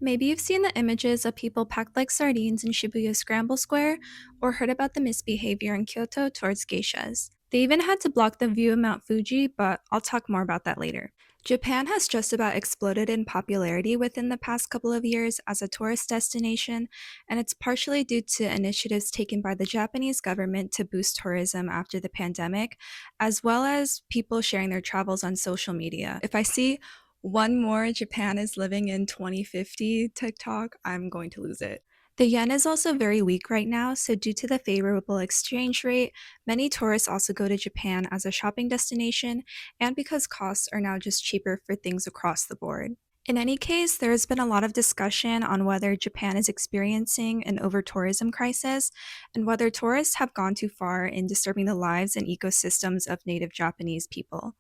Maybe you've seen the images of people packed like sardines in Shibuya Scramble Square, or heard about the misbehavior in Kyoto towards geishas. They even had to block the view of Mount Fuji, but I'll talk more about that later. Japan has just about exploded in popularity within the past couple of years as a tourist destination, and it's partially due to initiatives taken by the Japanese government to boost tourism after the pandemic, as well as people sharing their travels on social media. If I see one more Japan is living in 2050 TikTok, I'm going to lose it. The yen is also very weak right now, so due to the favorable exchange rate, many tourists also go to Japan as a shopping destination and because costs are now just cheaper for things across the board. In any case, there has been a lot of discussion on whether Japan is experiencing an over-tourism crisis and whether tourists have gone too far in disturbing the lives and ecosystems of native Japanese people.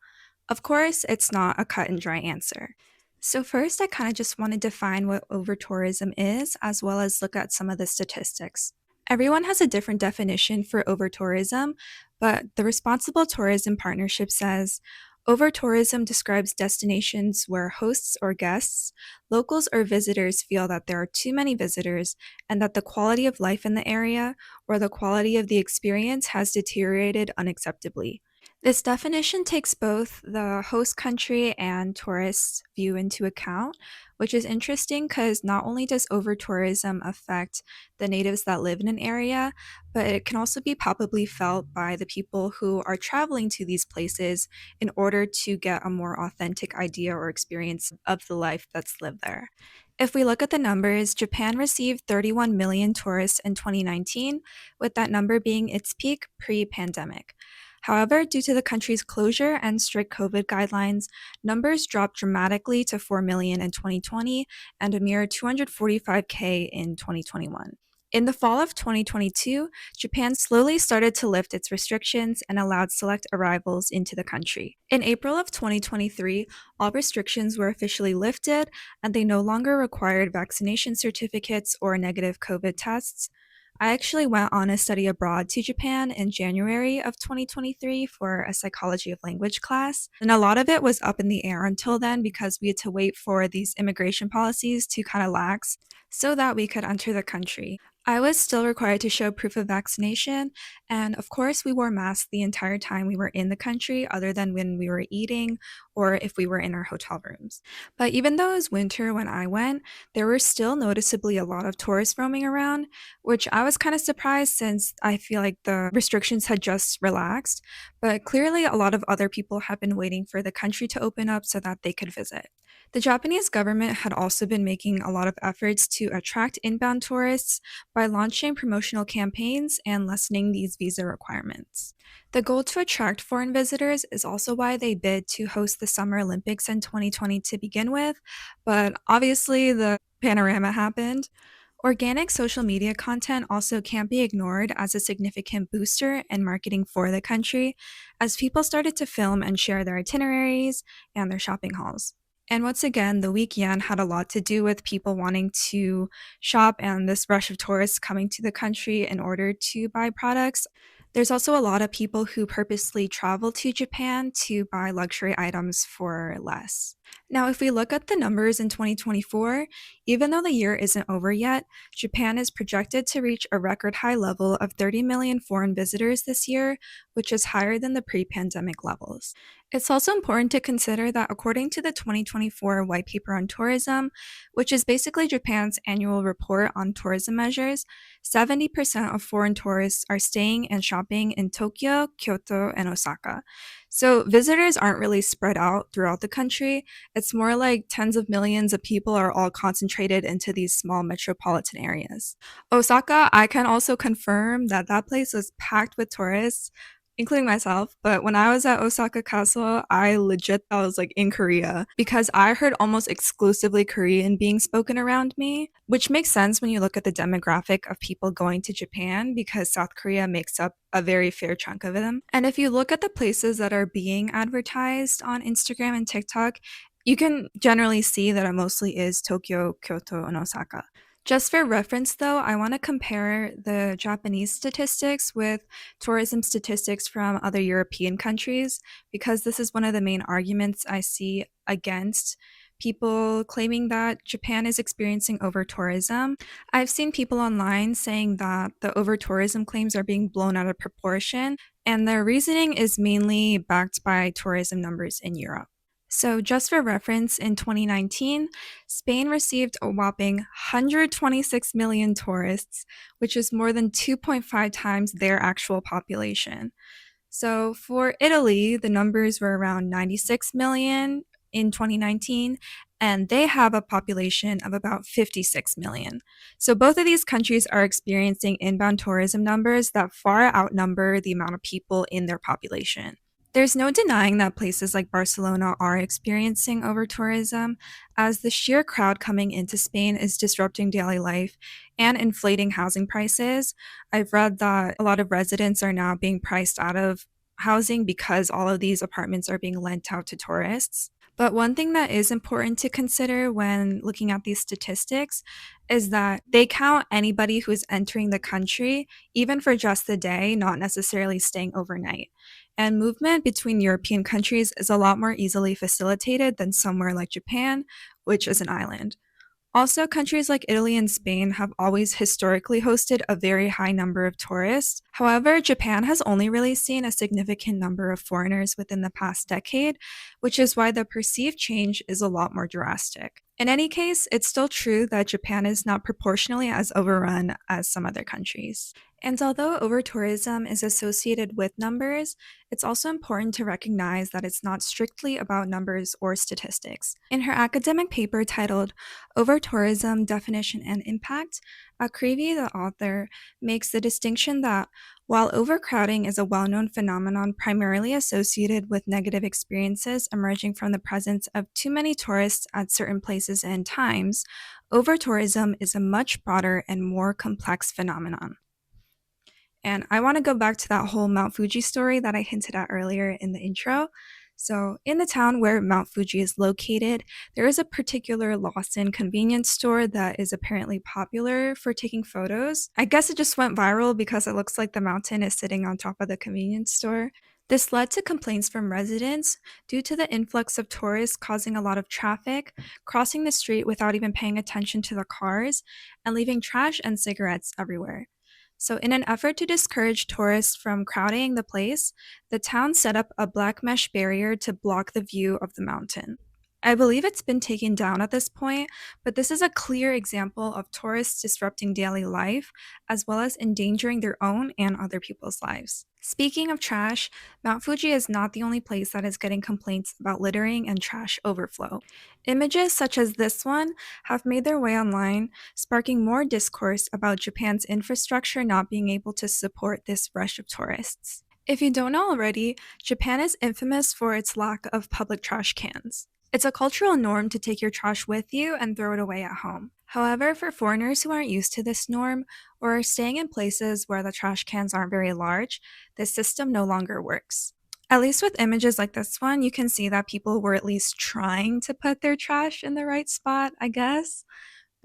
Of course, it's not a cut and dry answer. So, first, I kind of just want to define what overtourism is, as well as look at some of the statistics. Everyone has a different definition for overtourism, but the Responsible Tourism Partnership says overtourism describes destinations where hosts or guests, locals or visitors feel that there are too many visitors and that the quality of life in the area or the quality of the experience has deteriorated unacceptably. This definition takes both the host country and tourists' view into account, which is interesting because not only does over-tourism affect the natives that live in an area, but it can also be palpably felt by the people who are traveling to these places in order to get a more authentic idea or experience of the life that's lived there. If we look at the numbers, Japan received 31 million tourists in 2019, with that number being its peak pre-pandemic. However, due to the country's closure and strict COVID guidelines, numbers dropped dramatically to 4 million in 2020 and a mere 245K in 2021. In the fall of 2022, Japan slowly started to lift its restrictions and allowed select arrivals into the country. In April of 2023, all restrictions were officially lifted and they no longer required vaccination certificates or negative COVID tests. I actually went on a study abroad to Japan in January of 2023 for a psychology of language class, and a lot of it was up in the air until then because we had to wait for these immigration policies to kind of lax so that we could enter the country. I was still required to show proof of vaccination, and of course, we wore masks the entire time we were in the country, other than when we were eating or if we were in our hotel rooms. But even though it was winter when I went, there were still noticeably a lot of tourists roaming around, which I was kind of surprised since I feel like the restrictions had just relaxed. But clearly, a lot of other people have been waiting for the country to open up so that they could visit. The Japanese government had also been making a lot of efforts to attract inbound tourists by launching promotional campaigns and lessening these visa requirements. The goal to attract foreign visitors is also why they bid to host the Summer Olympics in 2020 to begin with, but obviously the panorama happened. Organic social media content also can't be ignored as a significant booster in marketing for the country, as people started to film and share their itineraries and their shopping hauls. And once again, the weak yen had a lot to do with people wanting to shop and this rush of tourists coming to the country in order to buy products. There's also a lot of people who purposely travel to Japan to buy luxury items for less. Now, if we look at the numbers in 2024, even though the year isn't over yet, Japan is projected to reach a record high level of 30 million foreign visitors this year, which is higher than the pre pandemic levels. It's also important to consider that according to the 2024 White Paper on Tourism, which is basically Japan's annual report on tourism measures, 70% of foreign tourists are staying and shopping in Tokyo, Kyoto, and Osaka. So visitors aren't really spread out throughout the country. It's more like tens of millions of people are all concentrated into these small metropolitan areas. Osaka, I can also confirm that that place was packed with tourists, including myself. But when I was at Osaka Castle, I legit thought I was like in Korea because I heard almost exclusively Korean being spoken around me, which makes sense when you look at the demographic of people going to Japan because South Korea makes up a very fair chunk of them. And if you look at the places that are being advertised on Instagram and TikTok, you can generally see that it mostly is Tokyo, Kyoto, and Osaka. Just for reference, though, I want to compare the Japanese statistics with tourism statistics from other European countries because this is one of the main arguments I see against people claiming that Japan is experiencing overtourism. I've seen people online saying that the overtourism claims are being blown out of proportion, and their reasoning is mainly backed by tourism numbers in Europe. So, just for reference, in 2019, Spain received a whopping 126 million tourists, which is more than 2.5 times their actual population. So for Italy, the numbers were around 96 million in 2019, and they have a population of about 56 million. So both of these countries are experiencing inbound tourism numbers that far outnumber the amount of people in their population. There's no denying that places like Barcelona are experiencing overtourism, as the sheer crowd coming into Spain is disrupting daily life and inflating housing prices. I've read that a lot of residents are now being priced out of housing because all of these apartments are being lent out to tourists. But one thing that is important to consider when looking at these statistics is that they count anybody who is entering the country, even for just the day, not necessarily staying overnight. And movement between European countries is a lot more easily facilitated than somewhere like Japan, which is an island. Also, countries like Italy and Spain have always historically hosted a very high number of tourists. However, Japan has only really seen a significant number of foreigners within the past decade, which is why the perceived change is a lot more drastic. In any case, it's still true that Japan is not proportionally as overrun as some other countries. And although overtourism is associated with numbers, it's also important to recognize that it's not strictly about numbers or statistics. In her academic paper titled Overtourism Definition and Impact, Akrevi, the author, makes the distinction that while overcrowding is a well known phenomenon primarily associated with negative experiences emerging from the presence of too many tourists at certain places and times, overtourism is a much broader and more complex phenomenon. And I want to go back to that whole Mount Fuji story that I hinted at earlier in the intro. So, in the town where Mount Fuji is located, there is a particular Lawson convenience store that is apparently popular for taking photos. I guess it just went viral because it looks like the mountain is sitting on top of the convenience store. This led to complaints from residents due to the influx of tourists causing a lot of traffic, crossing the street without even paying attention to the cars, and leaving trash and cigarettes everywhere. So, in an effort to discourage tourists from crowding the place, the town set up a black mesh barrier to block the view of the mountain. I believe it's been taken down at this point, but this is a clear example of tourists disrupting daily life as well as endangering their own and other people's lives. Speaking of trash, Mount Fuji is not the only place that is getting complaints about littering and trash overflow. Images such as this one have made their way online, sparking more discourse about Japan's infrastructure not being able to support this rush of tourists. If you don't know already, Japan is infamous for its lack of public trash cans. It's a cultural norm to take your trash with you and throw it away at home. However, for foreigners who aren't used to this norm or are staying in places where the trash cans aren't very large, this system no longer works. At least with images like this one, you can see that people were at least trying to put their trash in the right spot, I guess.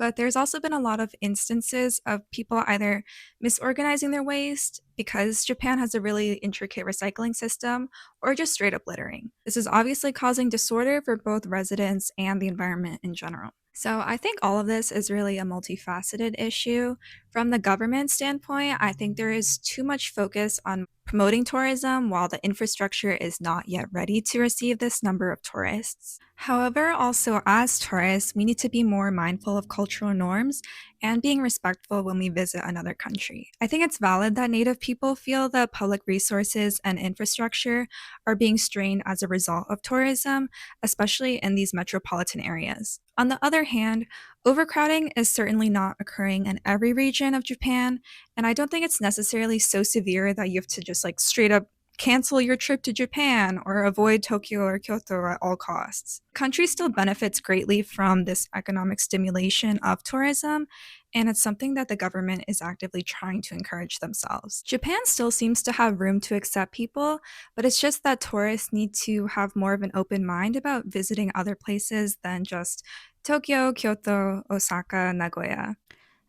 But there's also been a lot of instances of people either misorganizing their waste because Japan has a really intricate recycling system or just straight up littering. This is obviously causing disorder for both residents and the environment in general. So I think all of this is really a multifaceted issue. From the government standpoint, I think there is too much focus on promoting tourism while the infrastructure is not yet ready to receive this number of tourists. However, also as tourists, we need to be more mindful of cultural norms and being respectful when we visit another country. I think it's valid that Native people feel that public resources and infrastructure are being strained as a result of tourism, especially in these metropolitan areas. On the other hand, overcrowding is certainly not occurring in every region of Japan, and I don't think it's necessarily so severe that you have to just like straight up cancel your trip to Japan or avoid Tokyo or Kyoto at all costs. The country still benefits greatly from this economic stimulation of tourism, and it's something that the government is actively trying to encourage themselves. Japan still seems to have room to accept people, but it's just that tourists need to have more of an open mind about visiting other places than just Tokyo, Kyoto, Osaka, Nagoya.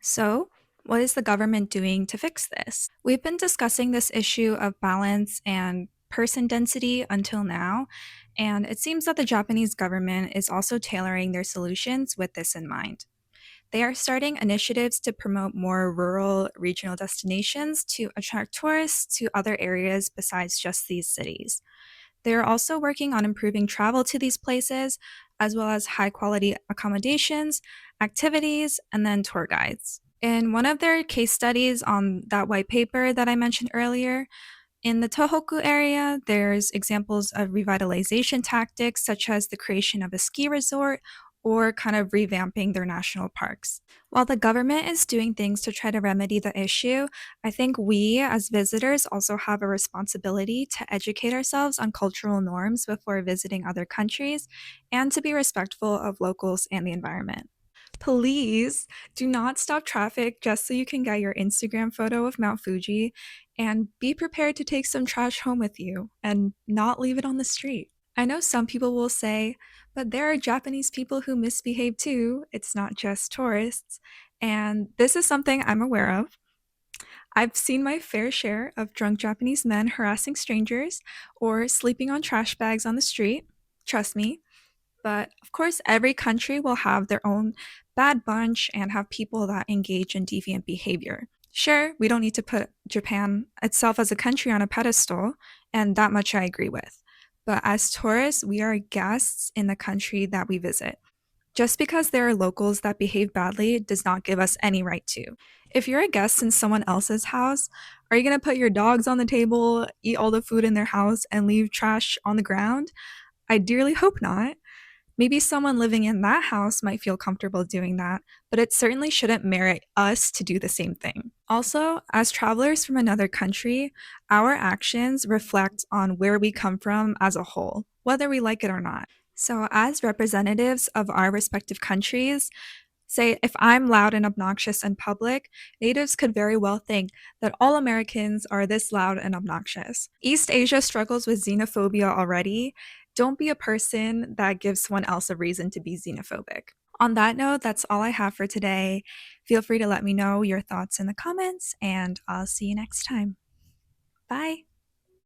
So, what is the government doing to fix this? We've been discussing this issue of balance and person density until now, and it seems that the Japanese government is also tailoring their solutions with this in mind. They are starting initiatives to promote more rural regional destinations to attract tourists to other areas besides just these cities. They are also working on improving travel to these places, as well as high quality accommodations, activities, and then tour guides. In one of their case studies on that white paper that I mentioned earlier, in the Tohoku area, there's examples of revitalization tactics such as the creation of a ski resort or kind of revamping their national parks. While the government is doing things to try to remedy the issue, I think we as visitors also have a responsibility to educate ourselves on cultural norms before visiting other countries and to be respectful of locals and the environment. Please do not stop traffic just so you can get your Instagram photo of Mount Fuji, and be prepared to take some trash home with you and not leave it on the street. I know some people will say, but there are Japanese people who misbehave too. It's not just tourists. And this is something I'm aware of. I've seen my fair share of drunk Japanese men harassing strangers or sleeping on trash bags on the street. Trust me, but of course, every country will have their own bad bunch and have people that engage in deviant behavior. Sure, we don't need to put Japan itself as a country on a pedestal, and that much I agree with. But as tourists, we are guests in the country that we visit. Just because there are locals that behave badly does not give us any right to. If you're a guest in someone else's house, are you going to put your dogs on the table, eat all the food in their house, and leave trash on the ground? I dearly hope not. Maybe someone living in that house might feel comfortable doing that, but it certainly shouldn't merit us to do the same thing. Also, as travelers from another country, our actions reflect on where we come from as a whole, whether we like it or not. So, as representatives of our respective countries, say if I'm loud and obnoxious in public, natives could very well think that all Americans are this loud and obnoxious. East Asia struggles with xenophobia already. Don't be a person that gives someone else a reason to be xenophobic. On that note, that's all I have for today. Feel free to let me know your thoughts in the comments, and I'll see you next time. Bye.